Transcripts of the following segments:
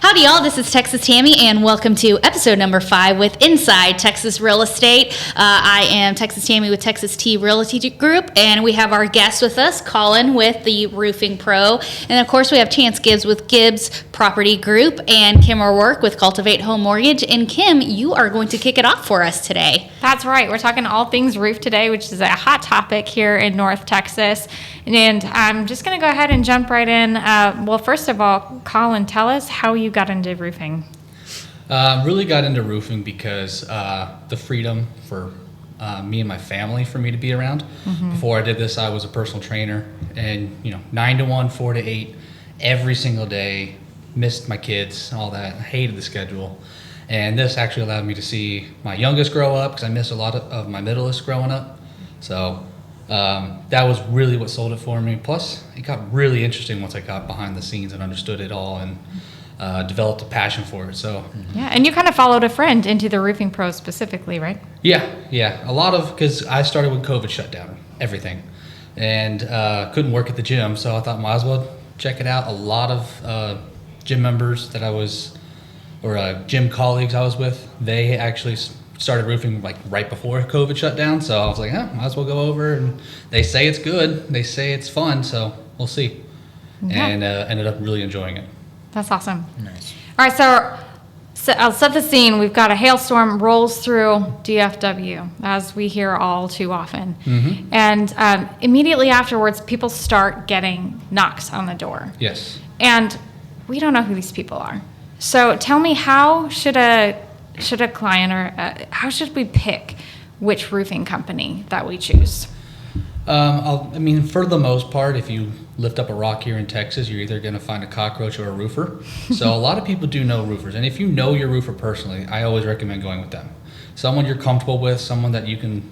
Howdy, y'all. This is Texas Tammy, and welcome to episode number 5 with Inside Texas Real Estate. I am Texas Tammy with Texas T Realty Group, and we have our guest with us, Colin with the Roofing Pro. And of course, we have Chance Gibbs with Gibbs Property Group, and Kim O'Rourke with Cultivate Home Mortgage. And Kim, you are going to kick it off for us today. That's right. We're talking all things roof today, which is a hot topic here in North Texas. And I'm just going to go ahead and jump right in. Well, first of all, Colin, tell us how you got into roofing. Really got into roofing because the freedom for me and my family for me to be around. Mm-hmm. Before I did this, I was a personal trainer, and 9 to 1, 4 to 8, every single day. Missed my kids, all that. I hated the schedule, and this actually allowed me to see my youngest grow up because I missed a lot of my middleest growing up. So that was really what sold it for me. Plus, it got really interesting once I got behind the scenes and understood it all and developed a passion for it. So yeah, and you kind of followed a friend into the roofing pros specifically, right? Yeah. A lot of, because I started when COVID shut down everything, and couldn't work at the gym, so I thought might as well check it out. A lot of gym members that I was, or gym colleagues I was with, they actually started roofing like right before COVID shut down. So I was like, might as well go over. And they say it's good. They say it's fun. So we'll see. Yeah. And ended up really enjoying it. That's awesome. Nice. All right, so I'll set the scene. We've got a hailstorm rolls through DFW, as we hear all too often. Mm-hmm. And immediately afterwards, people start getting knocks on the door. Yes. And we don't know who these people are. So tell me, how should a client, or how should we pick which roofing company that we choose? For the most part, if you lift up a rock here in Texas, you're either going to find a cockroach or a roofer. So a lot of people do know roofers. And if you know your roofer personally, I always recommend going with them. Someone you're comfortable with, someone that you can,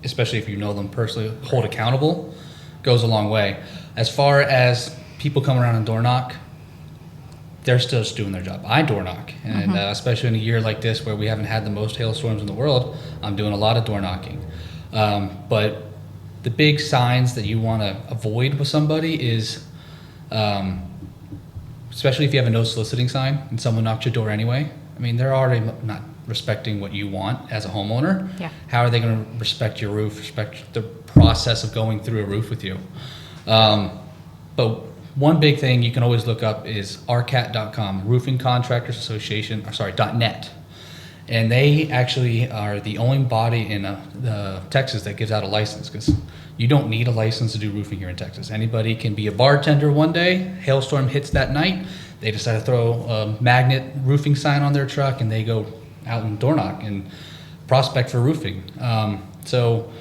especially if you know them personally, hold accountable, goes a long way. As far as people come around and door knock, they're still just doing their job. I door knock, and mm-hmm. Especially in a year like this where we haven't had the most hailstorms in the world, I'm doing a lot of door knocking. But the big signs that you want to avoid with somebody is, especially if you have a no soliciting sign and someone knocks your door anyway, they're already not respecting what you want as a homeowner. Yeah. How are they going to respect your roof, respect the process of going through a roof with you? But one big thing you can always look up is RCAT.com, Roofing Contractors Association, .net. And they actually are the only body in Texas that gives out a license, because you don't need a license to do roofing here in Texas. Anybody can be a bartender one day, hailstorm hits that night, they decide to throw a magnet roofing sign on their truck, and they go out and door knock and prospect for roofing. So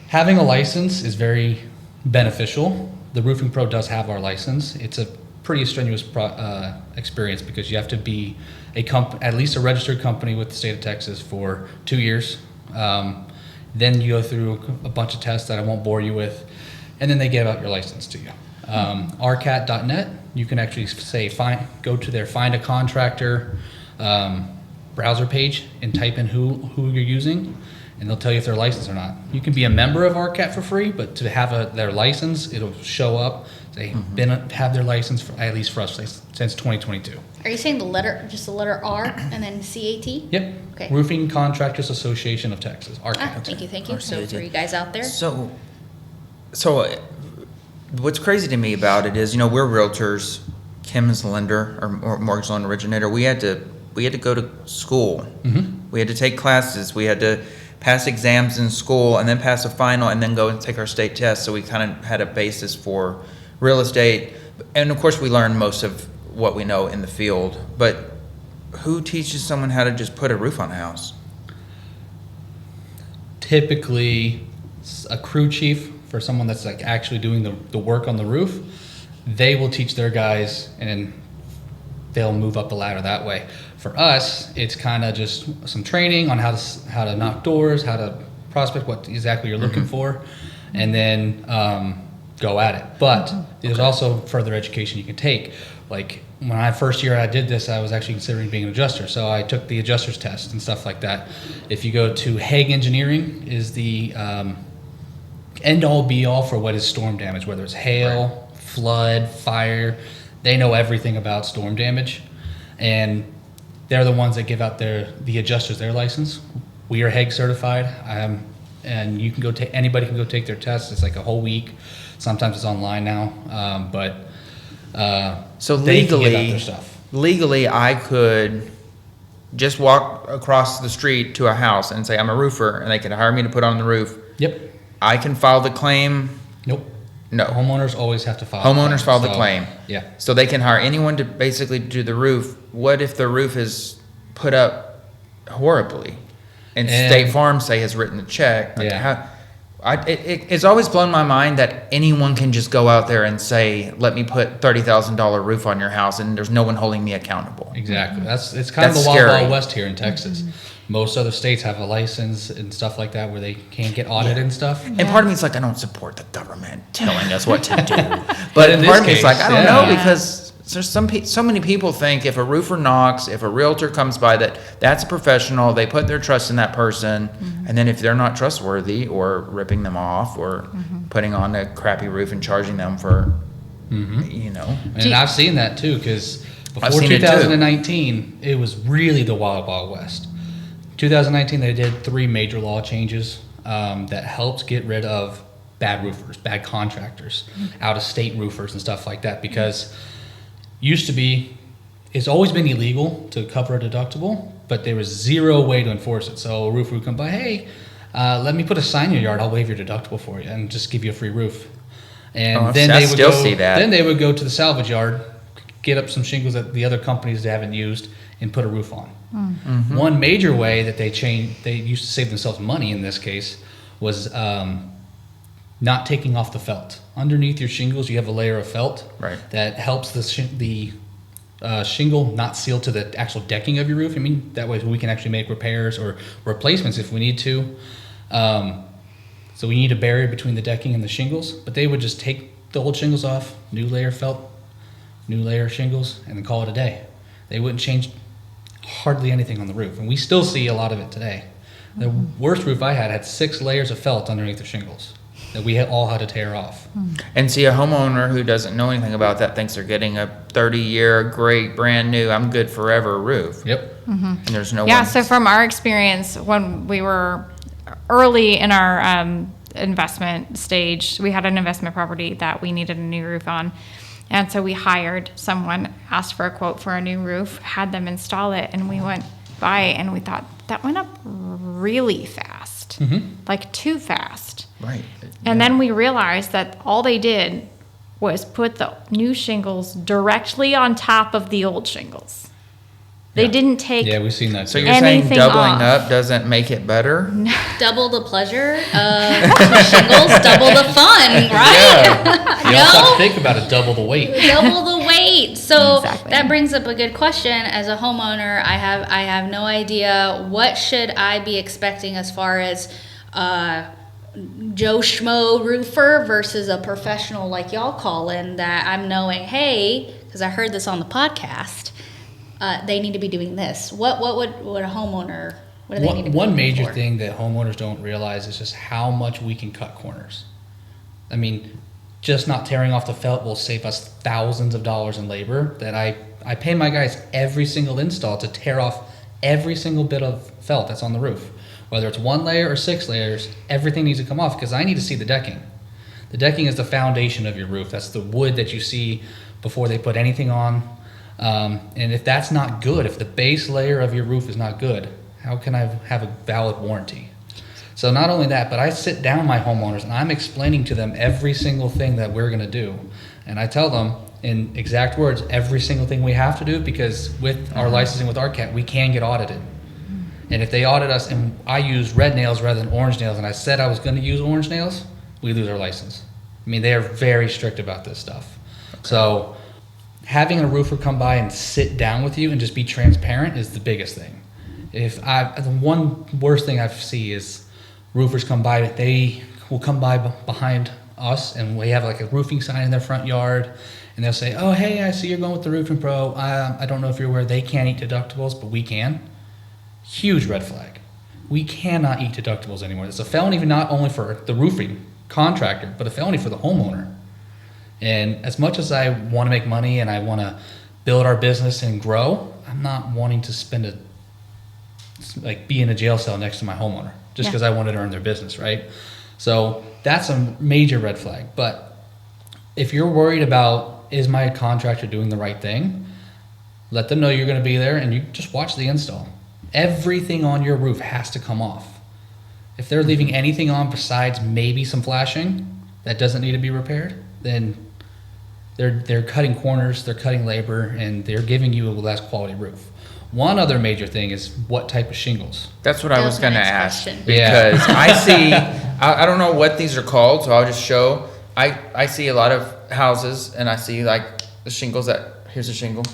having a license is very beneficial. The Roofing Pro does have our license. It's a pretty strenuous experience because you have to be at least a registered company with the state of Texas for 2 years. Then you go through a bunch of tests that I won't bore you with, and then they give out your license to you. RCAT.net, you can actually go to their Find a Contractor browser page and type in who you're using, and they'll tell you if they're licensed or not. You can be a member of RCAT for free, but to have their license, it'll show up. They have their license for, at least for us, since 2022. Are you saying just the letter R and then CAT? Yep. Okay. Roofing Contractors Association of Texas, RCAT. Thank you. So for you guys out there. So what's crazy to me about it is, we're realtors. Kim is the lender or mortgage loan originator. We had to go to school. Mm-hmm. We had to take classes. We had to pass exams in school and then pass a final and then go and take our state test. So we kind of had a basis for real estate. And of course we learned most of what we know in the field. But who teaches someone how to just put a roof on a house? Typically a crew chief, for someone that's like actually doing the work on the roof. They will teach their guys and they'll move up the ladder that way. For us, it's kind of just some training on how to knock doors, how to prospect, what exactly you're looking for, and then go at it. But there's also further education you can take. Like when first year I did this, I was actually considering being an adjuster, so I took the adjuster's test and stuff like that. If you go to Hague Engineering, is the end all be all for what is storm damage, whether it's hail, flood, fire. They know everything about storm damage. and they're the ones that give out the adjusters their license. We are HEG certified, and you can go anybody can go take their test. It's like a whole week. Sometimes it's online now, So they can give out their stuff. legally, I could just walk across the street to a house and say I'm a roofer, and they could hire me to put on the roof. Yep. I can file the claim. Nope. No. Homeowners always have to file. Homeowners file the So, claim. Yeah. So they can hire anyone to basically do the roof. What if the roof is put up horribly, and State Farm has written the check? Like Yeah. It's always blown my mind that anyone can just go out there and say, "Let me put $30,000 roof on your house," and there's no one holding me accountable. Exactly. It's kind of That's the Wild scary. Wild West here in Texas. Most other states have a license and stuff like that where they can't get audited and stuff. And part of me is like, I don't support the government telling us what to do. But in part of this me is like, case, I don't yeah. know, because there's so many people think if a roofer knocks, if a realtor comes by, that's a professional, they put their trust in that person, and then if they're not trustworthy, or ripping them off, or putting on a crappy roof and charging them for, you know. And I've seen that too, because I've before seen it too. 2019, it was really the Wild Wild West. 2019, they did 3 major law changes that helped get rid of bad roofers, bad contractors, out-of-state roofers and stuff like that, because used to be, it's always been illegal to cover a deductible, but there was zero way to enforce it. So a roofer would come by, hey, let me put a sign in your yard, I'll waive your deductible for you and just give you a free roof. And then I they would still go, see that. Then they would go to the salvage yard, get up some shingles that the other companies they haven't used, and put a roof on. One major way that they used to save themselves money in this case, was not taking off the felt. Underneath your shingles, you have a layer of felt that helps the shingle not seal to the actual decking of your roof. I mean, that way we can actually make repairs or replacements if we need to. So we need a barrier between the decking and the shingles, but they would just take the old shingles off, new layer felt, new layer shingles, and then call it a day. They wouldn't change hardly anything on the roof, and we still see a lot of it today. The worst roof I had 6 layers of felt underneath the shingles that we all had to tear off. And see, a homeowner who doesn't know anything about that thinks they're getting a 30-year, great, brand new, I'm good forever roof. Yep. And there's no Yeah, one. so from our experience, when we were early in our investment stage, we had an investment property that we needed a new roof on. And so we hired someone, asked for a quote for a new roof, had them install it, and we went by and we thought, that went up really fast, like too fast. Right. And then we realized that all they did was put the new shingles directly on top of the old shingles. They Yeah. didn't take Yeah, we've seen that So too. you're saying anything doubling off. up doesn't make it better? Double the pleasure of shingles, double the fun, right? You also have No? to think about it, double the weight. Double the weight. So Exactly. that brings up a good question. As a homeowner, I have no idea what should I be expecting as far as Joe Schmo roofer versus a professional like y'all call in, that I'm knowing, hey, because I heard this on the podcast, they need to be doing this. What would a homeowner, what do they need to be One looking major for? thing that homeowners don't realize is just how much we can cut corners. I mean, just not tearing off the felt will save us thousands of dollars in labor that I pay my guys every single install to tear off every single bit of felt that's on the roof. Whether it's 1 layer or 6 layers, everything needs to come off because I need to see the decking. The decking is the foundation of your roof. That's the wood that you see before they put anything on. And if that's not good, if the base layer of your roof is not good, how can I have a valid warranty? So not only that, but I sit down my homeowners and I'm explaining to them every single thing that we're gonna do. And I tell them in exact words, every single thing we have to do, because with our licensing with RCAT, we can get audited. And if they audit us and I use red nails rather than orange nails, and I said I was gonna use orange nails, we lose our license. I mean, they are very strict about this stuff. So having a roofer come by and sit down with you and just be transparent is the biggest thing. The one worst thing I see is roofers come by, they will come by behind us and we have like a roofing sign in their front yard and they'll say, oh, hey, I see you're going with the roofing pro. I don't know if you're aware they can't eat deductibles, but we can. Huge red flag. We cannot eat deductibles anymore. It's a felony not only for the roofing contractor, but a felony for the homeowner. And as much as I want to make money and I want to build our business and grow, I'm not wanting to be in a jail cell next to my homeowner just because I wanted to earn their business, right? So that's a major red flag. But if you're worried about, is my contractor doing the right thing, let them know you're going to be there and you just watch the install. Everything on your roof has to come off. If they're leaving anything on besides maybe some flashing that doesn't need to be repaired, then they're cutting corners, they're cutting labor, and they're giving you a less quality roof. One other major thing is what type of shingles. That's what I was going to ask. question. Because I see, I don't know what these are called, so I'll just show. I see a lot of houses, and I see like the shingles here's a shingle,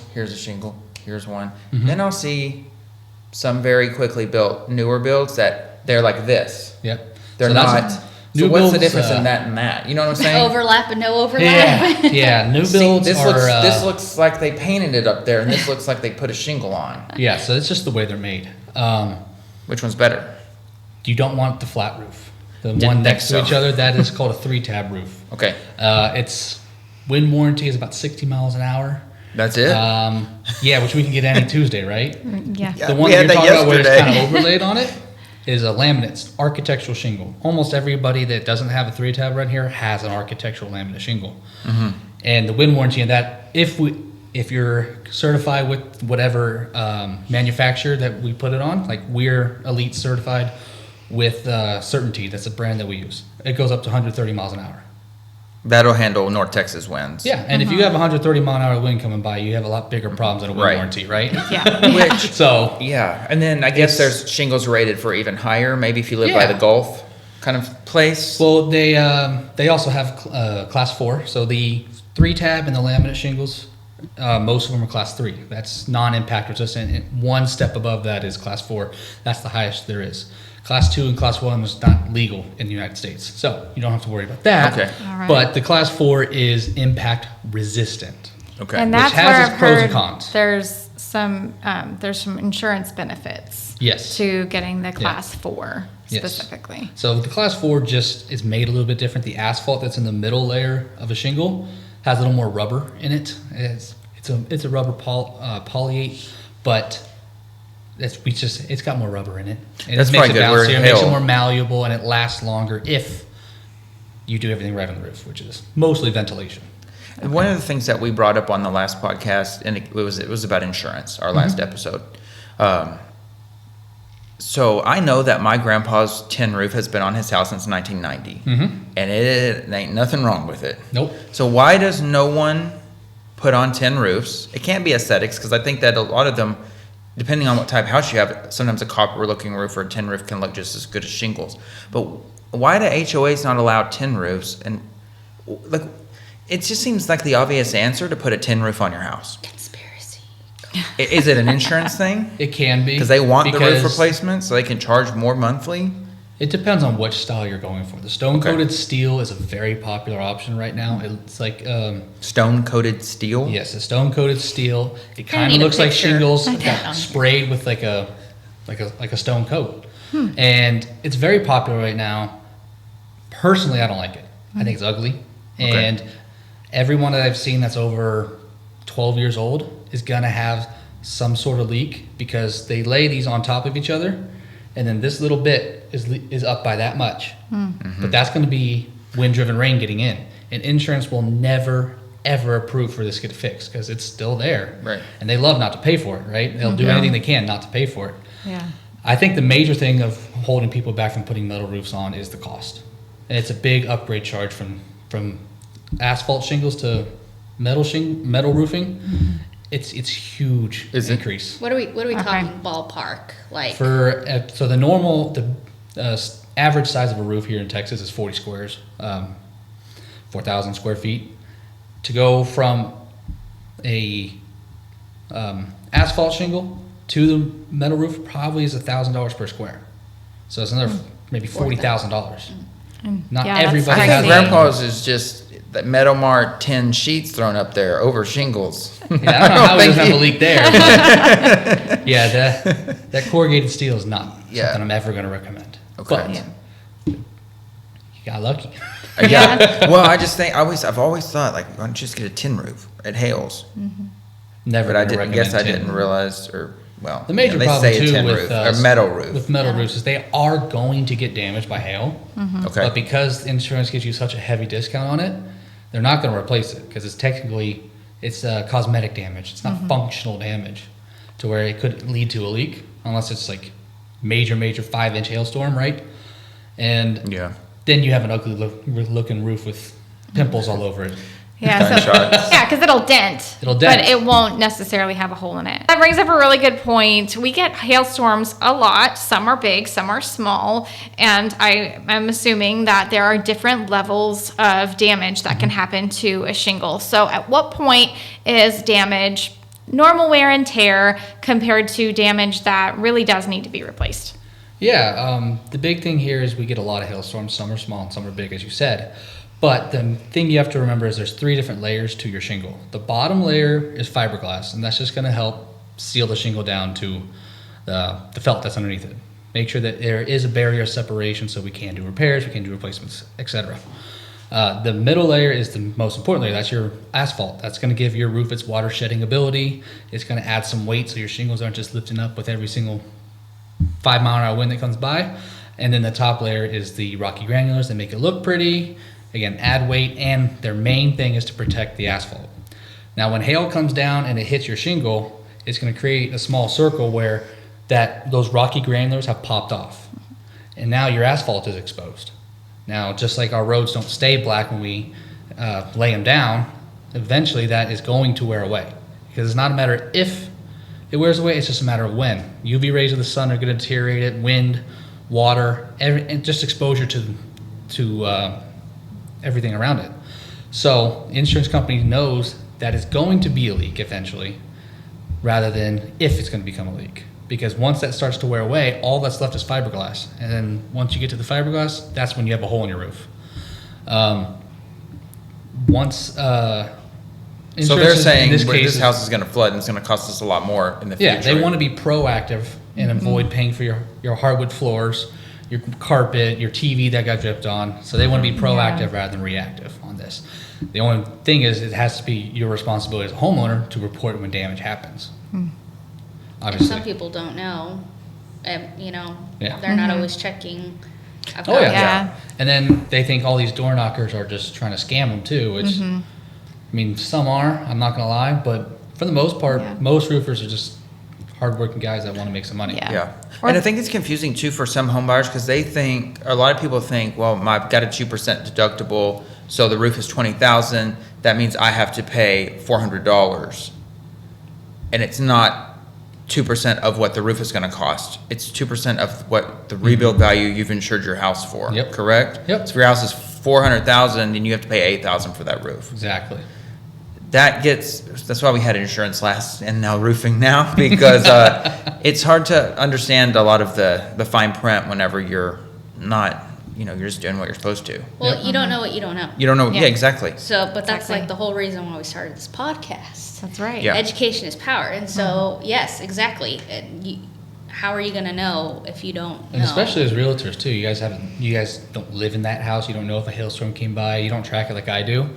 here's one. Mm-hmm. Then I'll see some very quickly built, newer builds that they're like this. Yep. They're So that's- not. new So what's the builds, difference in that and that? You know what I'm saying? Overlap and no overlap. Yeah, new See, builds this are... this looks like they painted it up there, and this looks like they put a shingle on. yeah, so it's just the way they're made. Which one's better? You don't want the flat roof. The Didn't one think next to so. each other, that is called a 3-tab roof. Okay, Its wind warranty is about 60 miles an hour. that's it. Yeah, which we can get any Tuesday, right? Yeah. Yeah. The one we that had you're that talking about where it's yesterday. kind of overlaid on it is a laminate architectural shingle. Almost everybody that doesn't have a 3-tab right here has an architectural laminate shingle. Mm-hmm. And the wind warranty in that, if you're certified with whatever manufacturer that we put it on, like we're Elite certified with Certainty, that's a brand that we use. It goes up to 130 miles an hour. That'll handle North Texas winds. Yeah, and if you have 130 mile an hour wind coming by, you have a lot bigger problems than a wind Right. warranty, right? Yeah. Which, So yeah, and then I guess It's- there's shingles rated for even higher. Maybe if you live by Yeah. the Gulf kind of place. well, they also have class 4. So the 3-tab and the laminate shingles, most of them are class 3. That's non-impact resistant. And one step above that is class 4. That's the highest there is. Class 2 and class 1 is not legal in the United States, so you don't have to worry about that. Okay. All right. But the class 4 is impact resistant. Okay. And Which that's has where its I've pros and heard cons. there's some insurance benefits Yes. to getting the class 4 Yes. specifically. So the class 4 just is made a little bit different. The asphalt that's in the middle layer of a shingle has a little more rubber in it. It's a rubber polyate, but it's got more rubber in it. And That's it makes probably it good. Where bouncier, it makes it hail- more malleable, and it lasts longer if you do everything right on the roof, which is mostly ventilation. And one of the things that we brought up on the last podcast, and it was about insurance, our last episode. So I know that my grandpa's tin roof has been on his house since 1990, and it ain't nothing wrong with it. Nope. So why does no one put on tin roofs? It can't be aesthetics, because I think that a lot of them, depending on what type of house you have, sometimes a copper-looking roof or a tin roof can look just as good as shingles. But why do HOAs not allow tin roofs? And like, it just seems like the obvious answer to put a tin roof on your house. Conspiracy. Is it an insurance thing? It can be. Because they want the roof because replacement, so they can charge more monthly? It depends on which style you're going for. The stone-coated steel is a very popular option right now. It's like... Stone-coated steel? Yes, a stone-coated steel. It kind need of a looks like picture shingles of that got on sprayed with like a stone coat, and it's very popular right now. Personally, I don't like it. I think it's ugly, and everyone that I've seen that's over 12 years old is gonna have some sort of leak because they lay these on top of each other, and then this little bit is up by that much. But that's going to be wind-driven rain getting in, and insurance will never ever approve for this to get fixed because it's still there. Right. And they love not to pay for it, right? They'll do Yeah. anything they can not to pay for it. Yeah. I think the major thing of holding people back from putting metal roofs on is the cost. And it's a big upgrade charge from asphalt shingles to metal roofing. It's huge Is it? increase. What are we Okay. talking ballpark? Like For so the average size of a roof here in Texas is 40 squares, 4,000 square feet. To go from a asphalt shingle to the metal roof probably is $1,000 per square. So it's another maybe $40,000. Not Yeah, that's everybody I has think crazy. that. Grandpa's is just that Metal Mart 10 sheets thrown up there over shingles. Yeah, I don't know how he doesn't have a leak there. But yeah, that corrugated steel is not Yeah. something I'm ever going to recommend. Okay. But Yeah. you got lucky. Yeah. Well, I just think I've always thought, like, why don't you just get a tin roof? It hails. Never But I gonna didn't guess I recommend tin. didn't realize, or well, The major they problem say a too tin with roof or metal roof. with metal roofs is they are going to get damaged by hail. Okay. But because insurance gives you such a heavy discount on it, they're not going to replace it because it's cosmetic damage. It's not functional damage to where it could lead to a leak unless it's like major 5-inch hailstorm, right? And Yeah. then you have an ugly looking roof with pimples all over it. Yeah, so, Gunshots. yeah, because it'll dent. It'll dent. But it won't necessarily have a hole in it. That brings up a really good point. We get hailstorms a lot. Some are big, some are small. And I am assuming that there are different levels of damage that can happen to a shingle. So at what point is damage normal wear and tear compared to damage that really does need to be replaced? Yeah, the big thing here is we get a lot of hailstorms. Some are small and some are big, as you said. But the thing you have to remember is there's 3 different layers to your shingle. The bottom layer is fiberglass, and that's just going to help seal the shingle down to the felt that's underneath it. Make sure that there is a barrier of separation so we can do repairs, we can do replacements, etc. The middle layer is the most important layer. That's your asphalt. That's going to give your roof its water shedding ability. It's going to add some weight so your shingles aren't just lifting up with every single 5-mile-an-hour wind that comes by. And then the top layer is the rocky granulars that make it look pretty. Again, add weight, and their main thing is to protect the asphalt. Now, when hail comes down and it hits your shingle, it's going to create a small circle where those rocky granulars have popped off. And now your asphalt is exposed. Now, just like our roads don't stay black when we lay them down, eventually that is going to wear away. Because it's not a matter if it wears away, it's just a matter of when. UV rays of the sun are going to deteriorate it, wind, water, and just exposure to everything around it. So insurance company knows that it's going to be a leak eventually, rather than if it's going to become a leak. Because once that starts to wear away, all that's left is fiberglass. And then once you get to the fiberglass, that's when you have a hole in your roof. So they're saying this this house is going to flood and it's going to cost us a lot more in the future. Yeah, they want to be proactive and avoid paying for your hardwood floors, your carpet, your TV that got dripped on. So they want to be proactive rather than reactive on this. The only thing is it has to be your responsibility as a homeowner to report when damage happens. Obviously. Some people don't know. Yeah. They're not always checking. Oh, yeah. Yeah. And then they think all these door knockers are just trying to scam them too, which, I mean, some are, I'm not going to lie, but for the most part, most roofers are just hardworking guys that want to make some money. Yeah. And I think it's confusing too for some home buyers because a lot of people think, well, I've got a 2% deductible, so the roof is $20,000. That means I have to pay $400. And it's not 2% of what the roof is going to cost. It's 2% of what the rebuild value you've insured your house for. Yep. Correct? Yep. So if your house is $400,000 and you have to pay $8,000 for that roof. Exactly. That's why we had insurance last and now roofing now, because it's hard to understand a lot of the fine print whenever you're not, you're just doing what you're supposed to. Well, you don't know what you don't know. You don't know. Yeah. Yeah, exactly. So, but that's Exactly. like the whole reason why we started this podcast. That's right. Yeah. Education is power. And so, yes, exactly. How are you going to know if you don't know? And especially as realtors too, you guys don't live in that house. You don't know if a hailstorm came by. You don't track it like I do.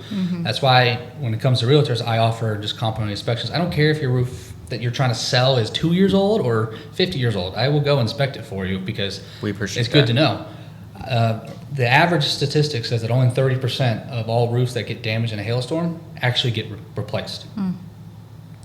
That's why when it comes to realtors, I offer just complimentary inspections. I don't care if your roof that you're trying to sell is 2 years old or 50 years old. I will go inspect it for you because We appreciate it's good that. to know. The average statistic says that only 30% of all roofs that get damaged in a hailstorm actually get replaced.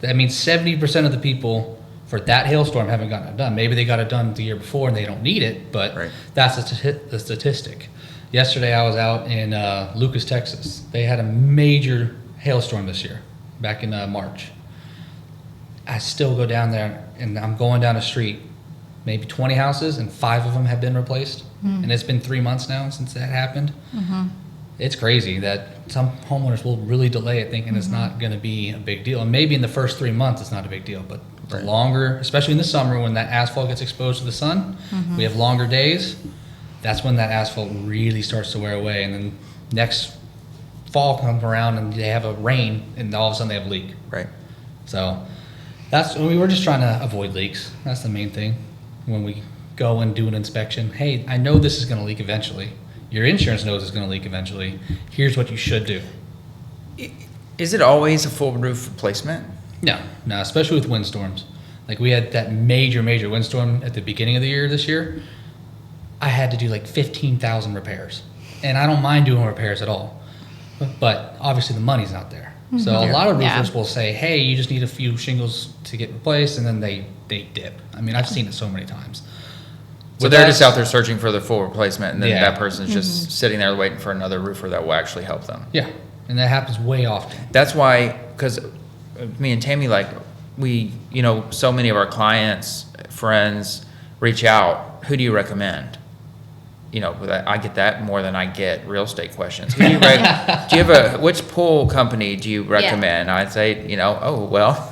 That means 70% of the people for that hailstorm haven't gotten it done. Maybe they got it done the year before and they don't need it, but Right. that's the statistic. Yesterday I was out in Lucas, Texas. They had a major hailstorm this year, back in March. I still go down there and I'm going down a street, maybe 20 houses, and 5 of them have been replaced. And it's been 3 months now since that happened. It's crazy that some homeowners will really delay it thinking it's not going to be a big deal. And maybe in the first 3 months it's not a big deal, but the Right. longer, especially in the summer when that asphalt gets exposed to the sun, we have longer days. That's when that asphalt really starts to wear away. And then next fall comes around and they have a rain and all of a sudden they have a leak. Right. So we were just trying to avoid leaks. That's the main thing. When we go and do an inspection, hey, I know this is going to leak eventually. Your insurance knows it's going to leak eventually. Here's what you should do. Is it always a full roof replacement? No, especially with windstorms. Like we had that major windstorm at the beginning of the year this year. I had to do like 15,000 repairs. And I don't mind doing repairs at all. But obviously the money's not there. So a lot of roofers will say, hey, you just need a few shingles to get replaced, and then they dip. I mean, I've seen it so many times. So they're just out there searching for the full replacement, and then that person's just sitting there waiting for another roofer that will actually help them. Yeah, and that happens way often. That's why, because me and Tammy, like, we, so many of our clients, friends, reach out, who do you recommend? I get that more than I get real estate questions. Do you which pool company do you recommend? I'd say, oh, well.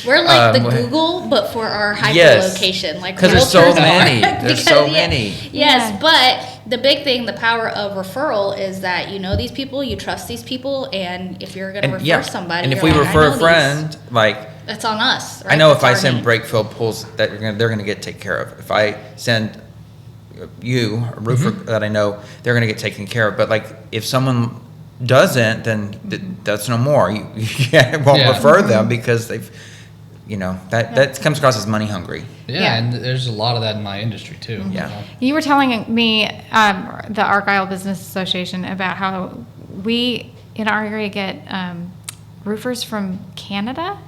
We're like the Google, but for our hyper location. Like, because there's so many. There's so many. Yes, but the big thing, the power of referral is that you know these people, you trust these people, and if you're going to refer somebody, and if we refer a friend, like, it's on us. Right? I know That's if I our send name. break fill pools, that they're going to get taken care of. If I send you, a roofer that I know, they're going to get taken care of. But like, if someone doesn't, then that's no more. You won't refer them because they've, that comes across as money hungry. Yeah, and there's a lot of that in my industry too. Yeah. You were telling me, the Argyle Business Association, about how we in our area get roofers from Canada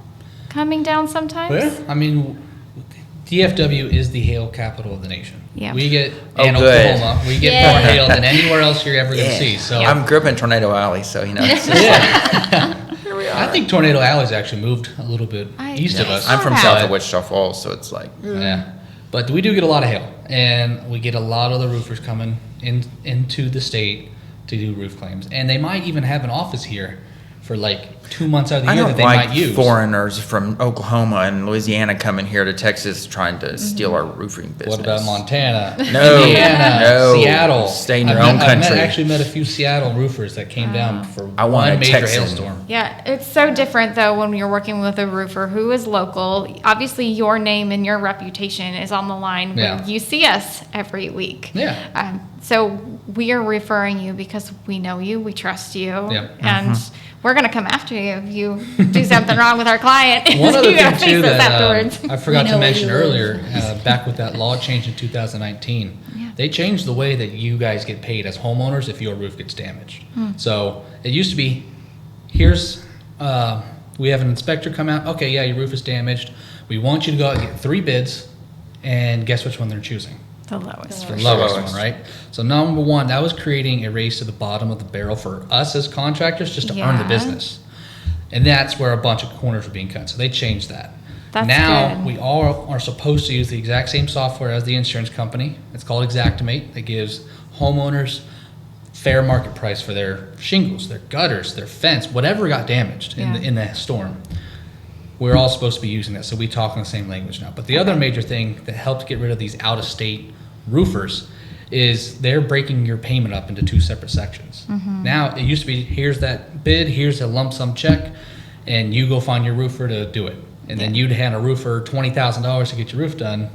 coming down sometimes. Well, I mean, DFW is the hail capital of the nation. Yeah. We get, good. Oklahoma, we get more hail than anywhere else you're ever going to see. So I'm grew up in Tornado Alley, so it's just Here we are. I think Tornado Alley's actually moved a little bit east of us. I'm from south of Wichita Falls, so it's like Yeah, but we do get a lot of hail, and we get a lot of the roofers coming into the state to do roof claims, and they might even have an office here for like 2 months out of the year that they might use. Foreigners from Oklahoma and Louisiana coming here to Texas trying to steal our roofing business. What about Montana, No, Indiana, no. Seattle? Stay in your own country. I actually met a few Seattle roofers that came down for I want one a major Texan. hailstorm. Yeah, it's so different though when you're working with a roofer who is local. Obviously, your name and your reputation is on the line when you see us every week. Yeah. So we are referring you because we know you, we trust you, and we're going to come after you if you do something wrong with our client. One other You thing gotta face too us that afterwards. I forgot to mention where you earlier, back with that law change in 2019, they changed the way that you guys get paid as homeowners if your roof gets damaged. So it used to be, here's, we have an inspector come out, okay, yeah, your roof is damaged. We want you to go out and get 3 bids, and guess which one they're choosing? The lowest. The lowest one, right? So number one, that was creating a race to the bottom of the barrel for us as contractors just to earn the business. And that's where a bunch of corners were being cut. So they changed that. That's now good. we all are supposed to use the exact same software as the insurance company. It's called Xactimate. It gives homeowners fair market price for their shingles, their gutters, their fence, whatever got damaged in the storm. We're all supposed to be using that, so we talk in the same language now. But the other major thing that helped get rid of these out-of-state roofers is they're breaking your payment up into 2 separate sections. Now, it used to be, here's that bid, here's a lump sum check, and you go find your roofer to do it. And then you'd hand a roofer $20,000 to get your roof done.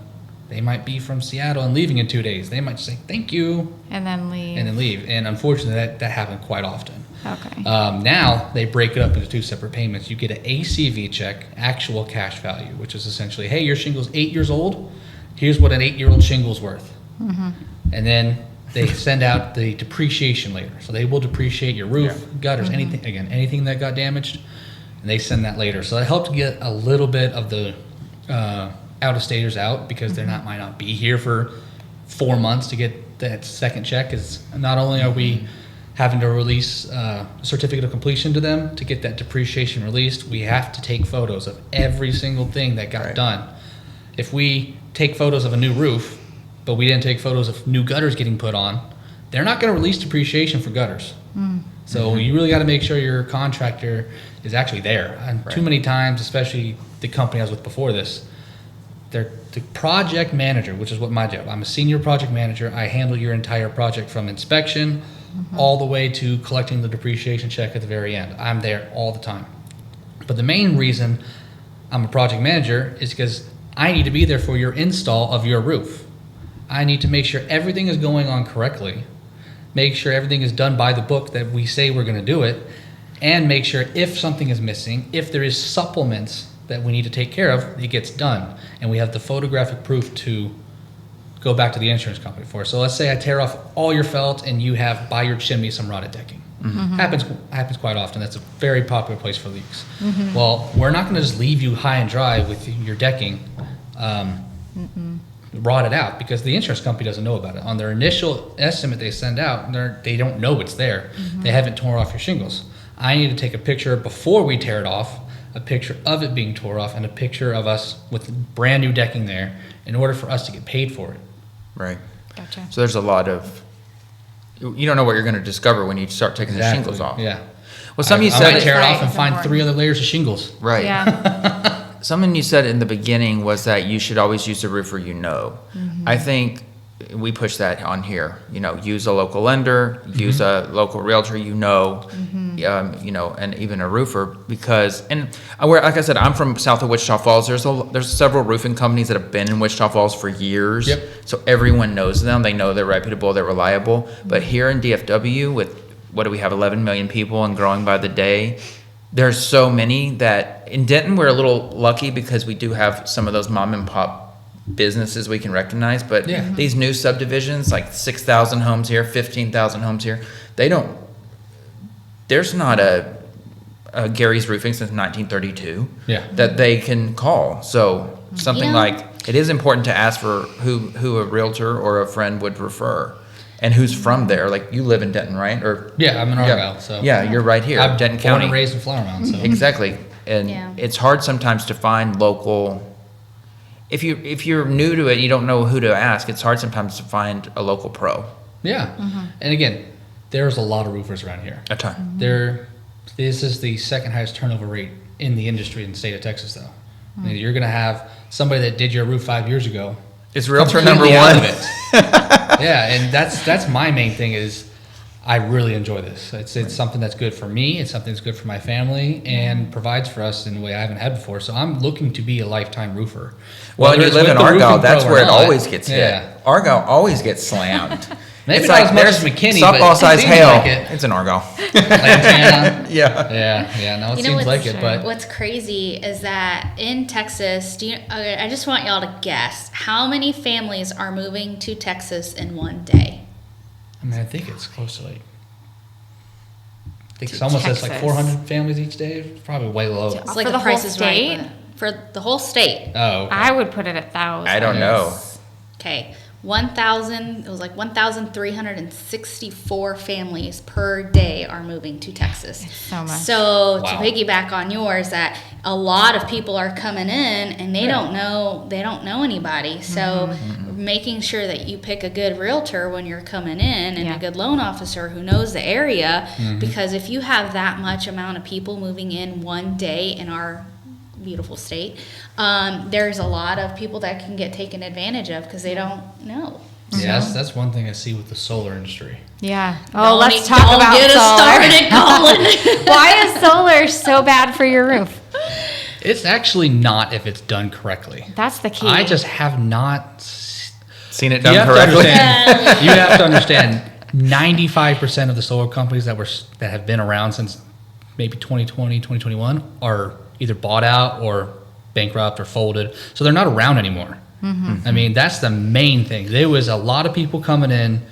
They might be from Seattle and leaving in 2 days. They might just say, thank you, And then leave. and then leave. And unfortunately, that happened quite often. Okay. Now they break it up into 2 separate payments. You get an ACV check, actual cash value, which is essentially, hey, your shingle's 8 years old. Here's what an 8-year-old shingle's worth. And then they send out the depreciation later. So they will depreciate your roof, gutters, anything that got damaged, and they send that later. So it helped get a little bit of the out-of-staters out because they might not be here for 4 months to get that second check. Because not only are we having to release a certificate of completion to them to get that depreciation released, we have to take photos of every single thing that got done. If we take photos of a new roof, but we didn't take photos of new gutters getting put on, they're not going to release depreciation for gutters. So you really got to make sure your contractor is actually there. And too many times, especially the company I was with before this, the project manager, which is what my job. I'm a senior project manager. I handle your entire project from inspection all the way to collecting the depreciation check at the very end. I'm there all the time. But the main reason I'm a project manager is because I need to be there for your install of your roof. I need to make sure everything is going on correctly, make sure everything is done by the book that we say we're going to do it, and make sure if something is missing, if there is supplements that we need to take care of, it gets done. And we have the photographic proof to go back to the insurance company for. So let's say I tear off all your felt and you have by your chimney some rotted decking. Happens quite often. That's a very popular place for leaks. Well, we're not going to just leave you high and dry with your decking rotted out, because the insurance company doesn't know about it. On their initial estimate they send out, they don't know it's there. They haven't torn off your shingles. I need to take a picture before we tear it off, a picture of it being tore off, and a picture of us with brand new decking there in order for us to get paid for it. Right. Gotcha. So there's a lot of, you don't know what you're going to discover when you start taking the shingles off. Yeah. Well, something you I said, might tear it off and It's find important. 3 other layers of shingles. right. Yeah. Something you said in the beginning was that you should always use a roofer you know. I think we push that on here. Use a local lender, use a local realtor you know, and even a roofer, because, like I said, I'm from south of Wichita Falls. There's several roofing companies that have been in Wichita Falls for years. Yep. So everyone knows them. They know they're reputable, they're reliable. But here in DFW, with what do we have, 11 million people and growing by the day, there's so many that in Denton we're a little lucky because we do have some of those mom and pop businesses we can recognize, but these new subdivisions, like 6,000 homes here, 15,000 homes here, there's not a Gary's Roofing since 1932 that they can call. So something like, it is important to ask for who a realtor or a friend would refer. And who's from there? Like, you live in Denton, right? Or Yeah, I'm in Argyle. So you're right here, I'm Denton born County. and raised in Flower Mound. So Exactly, and it's hard sometimes to find local. If you're new to it, you don't know who to ask. It's hard sometimes to find a local pro. Yeah, and again, there's a lot of roofers around here. A ton. This is the second highest turnover rate in the industry in the state of Texas, though. I mean, you're going to have somebody that did your roof 5 years ago. It's realtor number completely out one. of it. Yeah, and that's my main thing is I really enjoy this. It's something that's good for me. It's something that's good for my family and provides for us in a way I haven't had before. So I'm looking to be a lifetime roofer. Well, Whether you it's live with in the Argyle. roofing That's pro or where it not. always gets hit. Yeah. Argyle always gets slammed. Maybe It's not like as much there's as McKinney, softball but it size seems hail. like it. It's in Argyle. Lantana. Yeah. No, it You know seems what's, like it, but what's crazy is that in Texas, I just want y'all to guess how many families are moving to Texas in one day. I mean, I think it's close to like. I think someone says like Texas. 400 families each day. It's probably way low. It's For like the the whole Price is Right state? for the whole state. Oh, okay. I would put it at 1,000. I don't know. Okay, 1,000. It was like 1,364 families per day are moving to Texas. so much. So to Wow. piggyback on yours, that a lot of people are coming in and they don't know anybody. So making sure that you pick a good realtor when you're coming in and Yeah. a good loan officer who knows the area, because if you have that much amount of people moving in one day in our beautiful state, there's a lot of people that can get taken advantage of because they don't know. Yeah, that's one thing I see with the solar industry. Yeah. Oh, let's talk don't about get us solar. started, Colin. Why is solar so bad for your roof? It's actually not if it's done correctly. That's the key. I just have not. Seen it You done have, to correctly. understand, you have to understand. 95% of the solar companies that have been around since maybe 2020, 2021 are either bought out or bankrupt or folded, so they're not around anymore. I mean, that's the main thing. There was a lot of people coming in,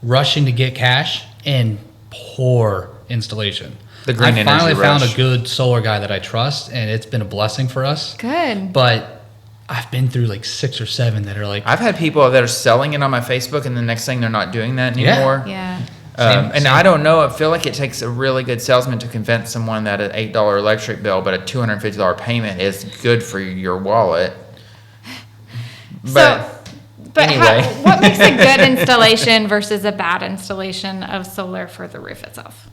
rushing to get cash, and poor installation. The green I energy finally found rush. a good solar guy that I trust, and it's been a blessing for us. Good. But I've been through like 6 or 7 that are like, I've had people that are selling it on my Facebook, and the next thing they're not doing that anymore. Yeah. Same. I don't know. I feel like it takes a really good salesman to convince someone that an $8 electric bill, but a $250 payment is good for your wallet. But anyway. what makes a good installation versus a bad installation of solar for the roof itself?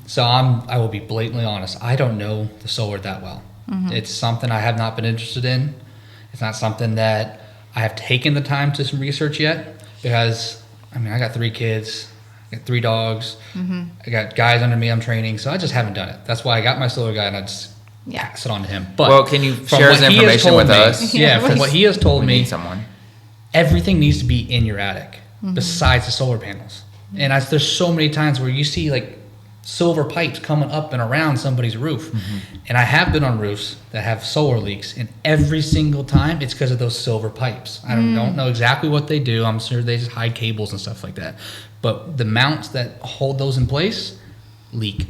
So I will be blatantly honest. I don't know the solar that well. It's something I have not been interested in. It's not something that I have taken the time to research yet, because I mean, I got 3 kids, I got 3 dogs, I got guys under me I'm training, so I just haven't done it. That's why I got my solar guy and I just pass it on to him. But Well, can you from share what his he has information told with me- us? Yeah, from what he has told We me, need someone. everything needs to be in your attic besides the solar panels. And there's so many times where you see like silver pipes coming up and around somebody's roof. And I have been on roofs that have solar leaks, and every single time it's because of those silver pipes. I don't know exactly what they do. I'm sure they just hide cables and stuff like that. But the mounts that hold those in place leak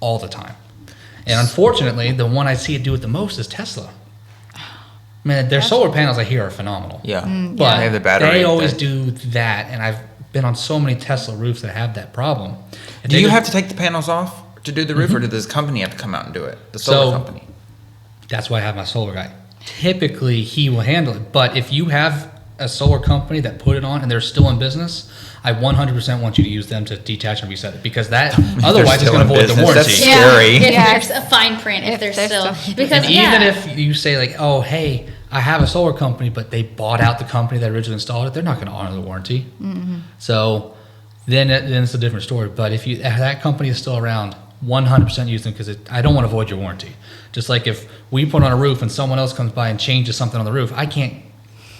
all the time. And unfortunately, the one I see it do it the most is Tesla. Man, their solar panels I hear are phenomenal. Yeah. But They have the battery. they always do that, and I've been on so many Tesla roofs that have that problem. And Do they you just- have to take the panels off to do the roof, or does this company have to come out and do it? The solar company. That's why I have my solar guy. Typically, he will handle it. But if you have a solar company that put it on and they're still in business, I 100% want you to use them to detach and reset it, because that otherwise it's going to void the warranty. That's scary. If Yeah. there's a fine print, if they're still, because And even if you say like, oh, hey, I have a solar company, but they bought out the company that originally installed it, they're not going to honor the warranty. So then it's a different story. But if that company is still around, 100% use them, because I don't want to void your warranty. Just like if we put on a roof and someone else comes by and changes something on the roof, I can't.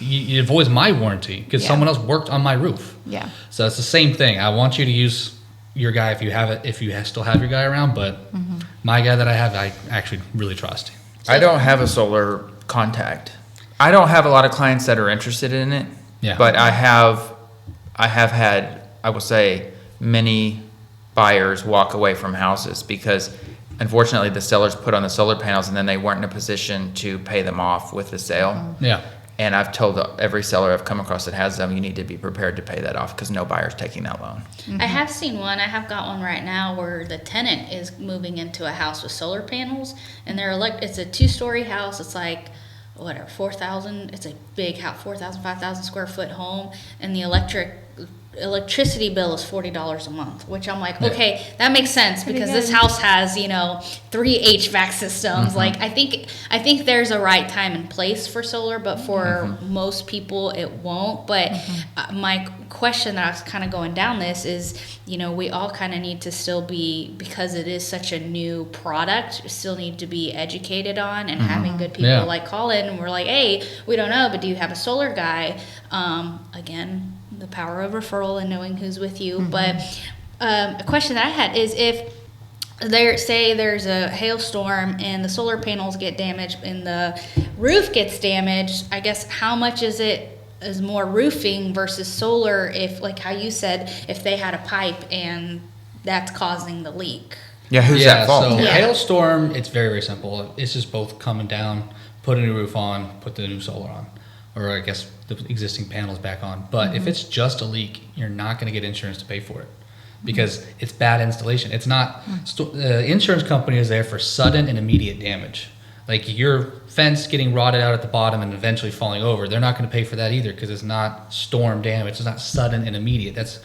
It voids my warranty because someone else worked on my roof. Yeah. So it's the same thing. I want you to use your guy if you have it, if you still have your guy around. But my guy that I have, I actually really trust. I don't have a solar contact. I don't have a lot of clients that are interested in it. Yeah. But I have had, I will say, many buyers walk away from houses because unfortunately the sellers put on the solar panels and then they weren't in a position to pay them off with the sale. Yeah. And I've told every seller I've come across that has them, you need to be prepared to pay that off because no buyer's taking that loan. I have seen one. I have got one right now where the tenant is moving into a house with solar panels, and it's a 2-story house. It's like, whatever, 4,000. It's a big house, 4,000, 5,000 square foot home, and the electricity bill is $40 a month, which I'm like, okay, that makes sense because this house has 3 HVAC systems. Like I think there's a right time and place for solar, but for most people it won't. But my question that I was kind of going down this is, we all kind of need to still be, because it is such a new product, still need to be educated on, and having good people like Colin, and we're like, hey, we don't know, but do you have a solar guy? Again, the power of referral and knowing who's with you. But a question that I had is, if there's a hailstorm and the solar panels get damaged and the roof gets damaged, I guess how much is more roofing versus solar, if, like how you said, if they had a pipe and that's causing the leak? Yeah, who's at fault? So hailstorm, it's very, very simple. It's just both coming down, put a new roof on, put the new solar on, or I guess the existing panels back on. But if it's just a leak, you're not going to get insurance to pay for it because it's bad installation. It's not. The insurance company is there for sudden and immediate damage. Like your fence getting rotted out at the bottom and eventually falling over, they're not going to pay for that either because it's not storm damage. It's not sudden and immediate. That's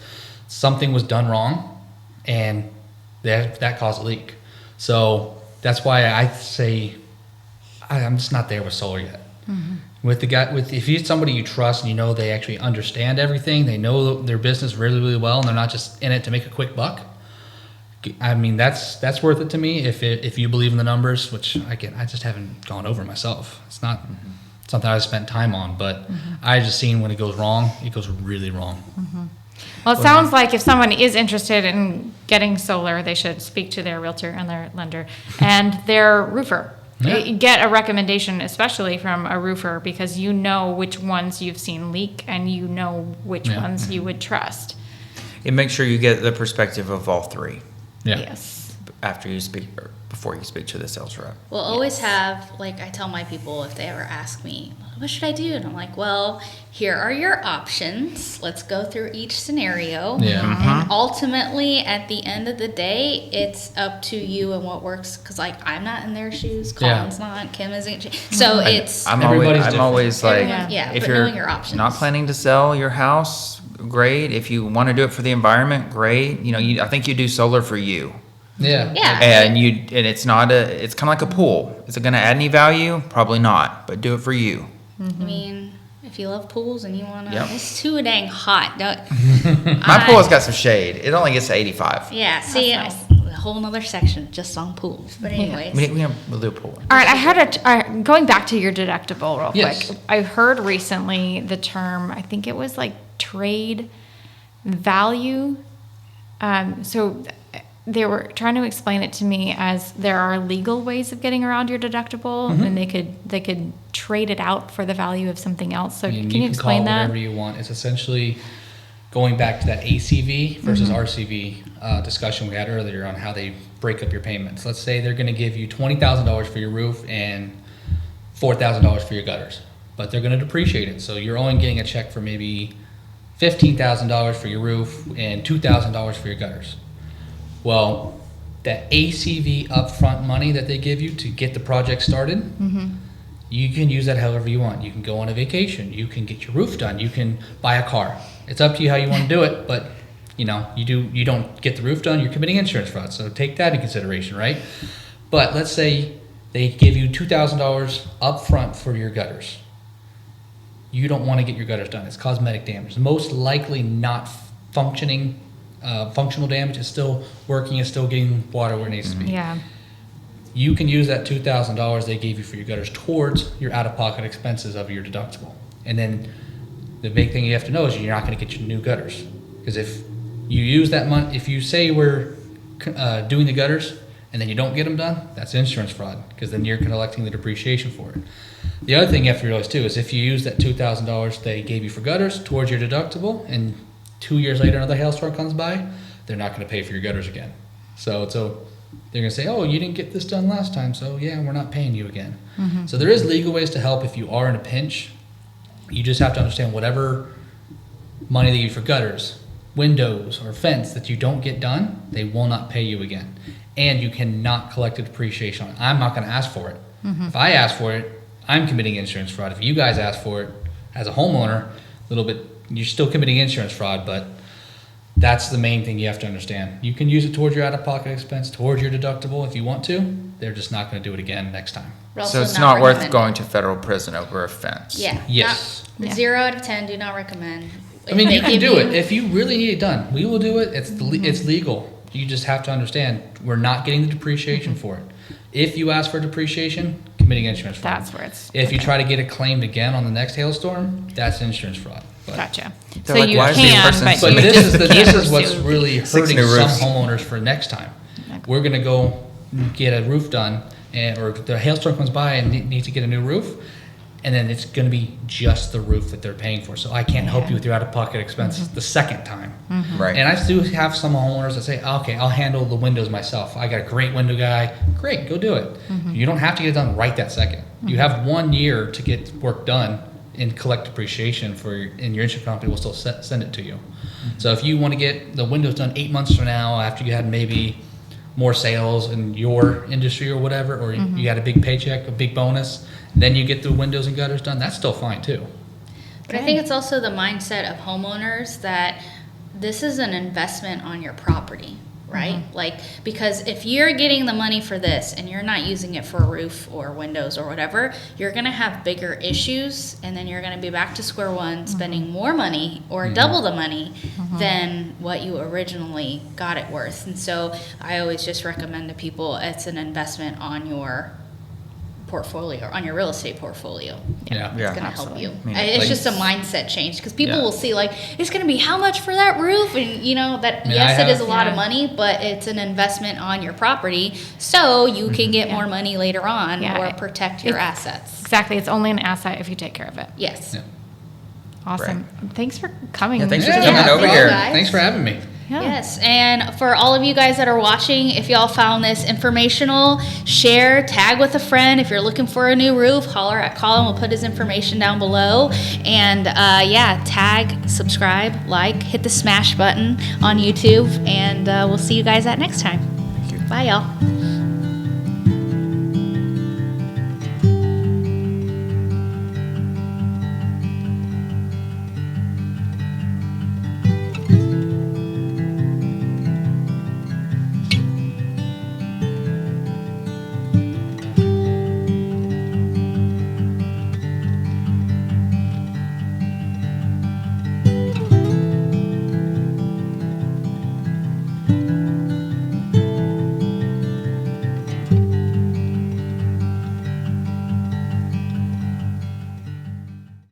something was done wrong, and that caused a leak. So that's why I say I'm just not there with solar yet. With the guy, if you're somebody you trust and they actually understand everything, they know their business really, really well, and they're not just in it to make a quick buck. I mean, that's worth it to me if you believe in the numbers, which I just haven't gone over myself. It's not something I've spent time on, but I just seen when it goes wrong, it goes really wrong. Well, it sounds like if someone is interested in getting solar, they should speak to their realtor and their lender and their roofer. Yeah. Get a recommendation, especially from a roofer, because you know which ones you've seen leak and you know which ones you would trust. And make sure you get the perspective of all three. Yeah. Yes. After you speak, or before you speak to the sales rep. We'll always have, like I tell my people if they ever ask me, what should I do? And I'm like, well, here are your options. Let's go through each scenario. Yeah. And ultimately, at the end of the day, it's up to you and what works. Because, like, I'm not in their shoes. Colin's not. Kim isn't. So it's... I'm Everybody's always like, Everyone- if but you're knowing your options. not planning to sell your house, great. If you want to do it for the environment, great. I think you do solar for you. Yeah. Yeah. And it's kind of like a pool. Is it going to add any value? Probably not, but do it for you. I mean, if you love pools and you want to... Yep. It's too dang hot. My pool has got some shade. It only gets to 85. Yeah, see, That's a whole nother section just on pools. But anyways. We'll do a pool. All right, I had going back to your deductible real Yes. quick. I heard recently the term, I think it was like trade value. So they were trying to explain it to me as there are legal ways of getting around your deductible, and they could trade it out for the value of something else. So can you explain call it that? whatever you want. It's essentially going back to that ACV versus RCV discussion we had earlier on how they break up your payments. Let's say they're going to give you $20,000 for your roof and $4,000 for your gutters, but they're going to depreciate it. So you're only getting a check for maybe $15,000 for your roof and $2,000 for your gutters. Well, that ACV upfront money that they give you to get the project started, you can use that however you want. You can go on a vacation. You can get your roof done. You can buy a car. It's up to you how you want to do it, but you don't get the roof done, you're committing insurance fraud. So take that in consideration, right? But let's say they give you $2,000 upfront for your gutters. You don't want to get your gutters done. It's cosmetic damage. Most likely not functioning. Functional damage is still working, is still getting water where it needs to be. Yeah. You can use that $2,000 they gave you for your gutters towards your out-of-pocket expenses of your deductible. And then the big thing you have to know is you're not going to get your new gutters. Because if you use that money, if you say we're doing the gutters and then you don't get them done, that's insurance fraud, because then you're collecting the depreciation for it. The other thing you have to realize too is if you use that $2,000 they gave you for gutters towards your deductible and 2 years later another hailstorm comes by, they're not going to pay for your gutters again. So they're going to say, oh, you didn't get this done last time, so yeah, we're not paying you again. So there is legal ways to help if you are in a pinch. You just have to understand whatever money they give you for gutters, windows, or fence that you don't get done, they will not pay you again. And you cannot collect a depreciation on it. I'm not going to ask for it. If I ask for it, I'm committing insurance fraud. If you guys ask for it as a homeowner, you're still committing insurance fraud, but that's the main thing you have to understand. You can use it towards your out-of-pocket expense, towards your deductible if you want to. They're just not going to do it again next time. So it's not worth going to federal prison over a fence. Yeah. Yes. 0 out of 10, do not recommend. I mean, you can do it. If you really need it done, we will do it. It's legal. You just have to understand we're not getting the depreciation for it. If you ask for depreciation, committing insurance fraud. That's where it's. If you try to get it claimed again on the next hailstorm, that's insurance fraud. But, Gotcha. So So like, you why is the can, person but but you this just is can't this is what's pursue really Six hurting new some roofs. homeowners for next time. Okay. We're gonna go get a roof done, or the hailstorm comes by and need to get a new roof, and then it's gonna be just the roof that they're paying for. So I can't help you with your out-of-pocket expenses the second time. Right. And I do have some homeowners that say, okay, I'll handle the windows myself. I got a great window guy. Great, go do it. You don't have to get it done right that second. You have 1 year to get work done and collect depreciation and your insurance company will still send it to you. So if you want to get the windows done 8 months from now, after you had maybe more sales in your industry or whatever, or you got a big paycheck, a big bonus, then you get the windows and gutters done, that's still fine too. But I think it's also the mindset of homeowners that this is an investment on your property, right? Like, because if you're getting the money for this and you're not using it for a roof or windows or whatever, you're going to have bigger issues, and then you're going to be back to square one, spending more money or double the money than what you originally got it worth. And so I always just recommend to people it's an investment on your portfolio, on your real estate portfolio. Yeah. It's going to help you. mean, It's like- just a mindset change, because people Yeah. will see like, it's going to be how much for that roof? And that, I mean, yes, I it is a have- lot of money, but it's an investment on your property, so you can get more money later on Yeah. or protect your It's- assets. Exactly. It's only an asset if you take care of it. Yes. Yeah. Awesome. Thanks for coming. Yeah, thanks for Yeah, coming no over problem. here. guys. Thanks for having me. Yeah. Yes, and for all of you guys that are watching, if y'all found this informational, share, tag with a friend. If you're looking for a new roof, holler at Colin. We'll put his information down below. And tag, subscribe, like, hit the smash button on YouTube, and we'll see you guys at next time. Bye, y'all.